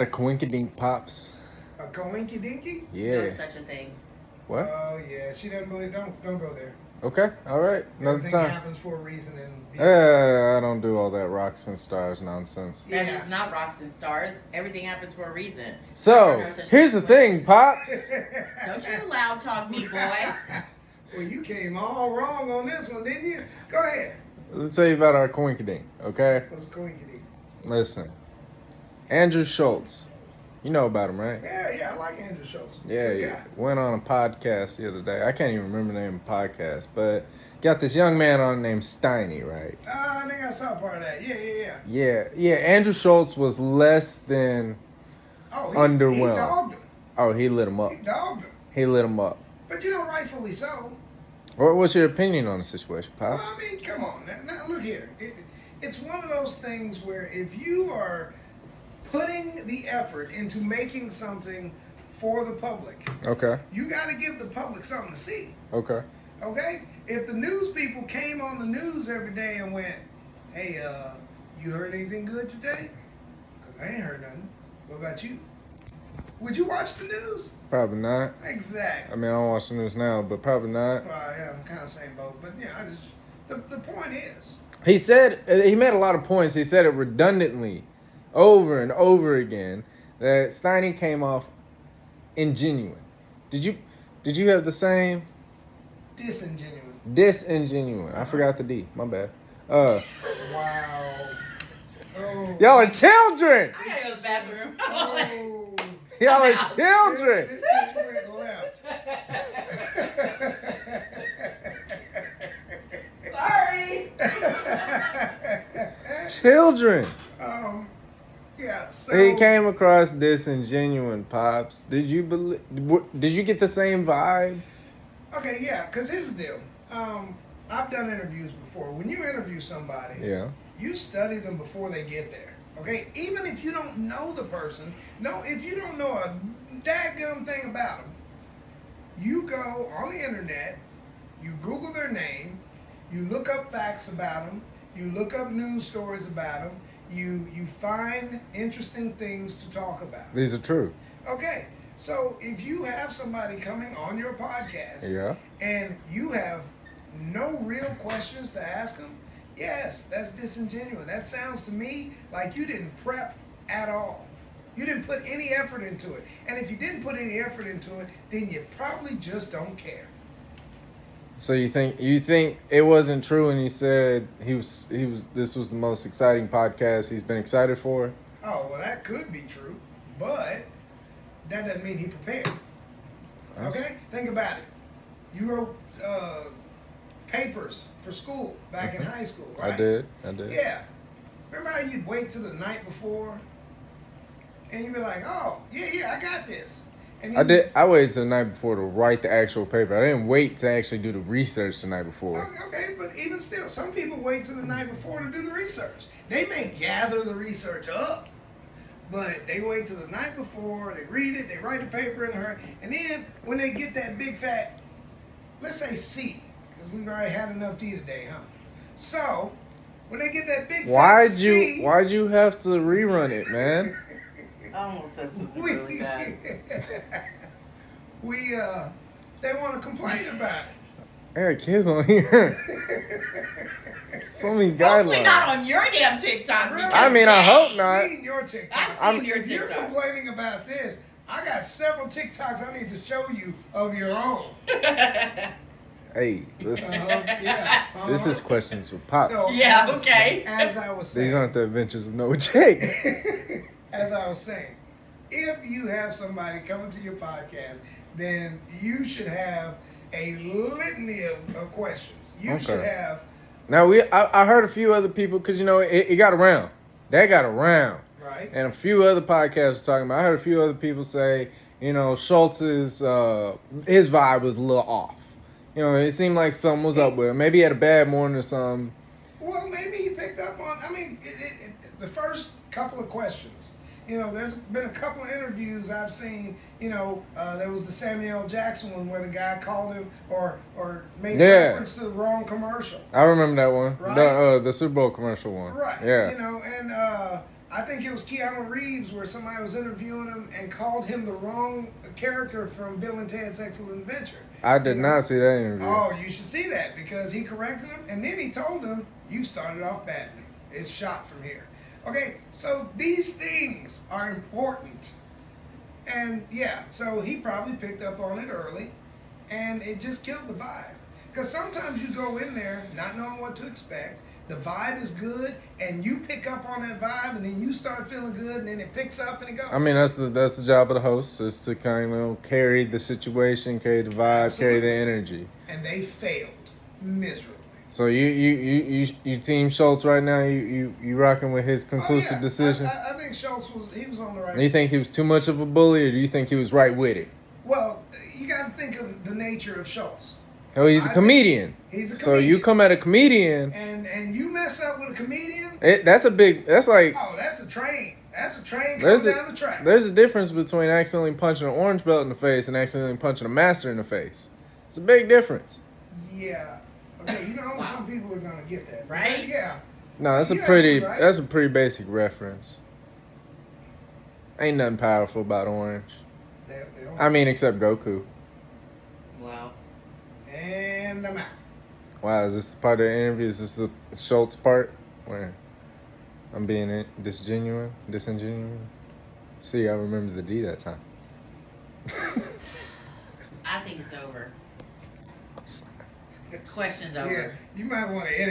A coinkydink pops. A coinky dinky? Yeah. No such a thing. What? Oh yeah, she doesn't believe. Don't go there. Okay. All right. Another Everything time. happens for a reason, and I don't do all that rocks and stars nonsense. That Yeah. is not rocks and stars. Everything happens for a reason. So here's the thing, pops. Don't you loud talk me, boy. Well, you came all wrong on this one, didn't you? Go ahead. Let's tell you about our coinkydink. Okay. What's a coinky dink? Listen. Andrew Schulz. You know about him, right? Yeah, I like Andrew Schulz. Yeah, Good yeah. guy. Went on a podcast the other day. I can't even remember the name of the podcast, but got this young man on named Steiny, right? I think I saw part of that. Yeah. Yeah. Andrew Schulz was less than Oh, underwhelmed. He dogged him. Oh, he lit him up. He dogged him. He lit him up. But rightfully so. What's your opinion on the situation, Well, Pops? I mean, come on. Now look here. It's one of those things where if you are putting the effort into making something for the public, Okay. you got to give the public something to see. Okay. Okay? If the news people came on the news every day and went, hey, you heard anything good today? Because I ain't heard nothing. What about you? Would you watch the news? Probably not. Exactly. I mean, I don't watch the news now, but probably not. Well, yeah, I'm kind of same boat. But yeah, the point is. He said, he made a lot of points. He said it redundantly over and over again that Steiny came off ingenuine. Did you have the same? Disingenuous. Disingenuine. I forgot the D. My bad. Wow. Oh. Y'all are children. I gotta go to the bathroom. Oh. Y'all are out. children. This just went left. Sorry. Children. Yeah. So He came across disingenuine, Pops. Did you believe? Did you get the same vibe? Okay, yeah. Because here's the deal. I've done interviews before. When you interview somebody, Yeah. you study them before they get there. Okay, even if you don't know the person, if you don't know a dadgum thing about them, you go on the internet, you Google their name, you look up facts about them, you look up news stories about them, you find interesting things to talk about. These are true. Okay, so if you have somebody coming on your podcast, Yeah. and you have no real questions to ask them, yes, that's disingenuous. That sounds to me like you didn't prep at all. You didn't put any effort into it. And if you didn't put any effort into it, then you probably just don't care. So you think it wasn't true when he said this was the most exciting podcast he's been excited for? Oh, well, that could be true, but that doesn't mean he prepared. Okay? Think about it. You wrote papers for school back in high school, right? I did. Yeah. Remember how you'd wait till the night before? And you'd be like, oh, yeah, I got this. And then I waited till the night before to write the actual paper. I didn't wait to actually do the research the night before. Okay, but even still, some people wait till the night before to do the research. They may gather the research up, but they wait till the night before, they read it, they write the paper in a hurry, and then when they get that big fat, let's say C, because we've already had enough D today, huh? So, when they get that big fat C... Why'd you have to rerun it, man? I almost said something really bad. They want to complain about it. There are kids on here. So many Hopefully guidelines. not on your damn TikTok. Really? I mean, I hope not. I've seen your TikTok. I've seen your If you're TikTok. complaining about this, I got several TikToks I need to show you of your own. Hey, listen. Yeah. This is questions with Pops. So, Yeah, okay. As I was saying. These aren't the adventures of Noah Jake. As I was saying, if you have somebody coming to your podcast, then you should have a litany of questions. You should have. Now I heard a few other people because it got around. That got around. Right. And a few other podcasts were talking about. I heard a few other people say, Schultz's his vibe was a little off. It seemed like something was up with him. Maybe he had a bad morning or something. Well, maybe he picked up on. I mean, the first couple of questions. There's been a couple of interviews I've seen. There was the Samuel Jackson one where the guy called him or made reference to the wrong commercial. I remember that one. Right? The Super Bowl commercial one. Right. Yeah. And I think it was Keanu Reeves where somebody was interviewing him and called him the wrong character from Bill and Ted's Excellent Adventure. I did not see that interview. Oh, you should see that because he corrected him and then he told him, you started off badly. It's shot from here. Okay, so these things are important. And yeah, so he probably picked up on it early and it just killed the vibe. Because sometimes you go in there not knowing what to expect. The vibe is good, and you pick up on that vibe, and then you start feeling good, and then it picks up and it goes. I mean, that's the job of the host, is to kind of carry the situation, carry the vibe, Absolutely. carry the energy. And they failed miserably. So you team Schultz right now. You rocking with his conclusive decision. I think Schultz was on the right. Do you think he was too much of a bully, or do you think he was right with it? Well, you got to think of the nature of Schultz. Oh, he's a comedian. He's a So comedian. you come at a comedian. And you mess up with a comedian. That's like. Oh, that's a train. That's a train There's coming down the track. There's a difference between accidentally punching an orange belt in the face and accidentally punching a master in the face. It's a big difference. Yeah. Okay, you know some people are gonna get that. Right? Yeah. No, that's You're a pretty absolutely right. that's a pretty basic reference. Ain't nothing powerful about orange. They don't- I mean, except Goku. Wow. And I'm out. Wow, is this the part of the interview? Is this the Schultz part where I'm being disingenuous? See, I remember the D that time. I think it's over. Question's over. Yeah, you might want to edit.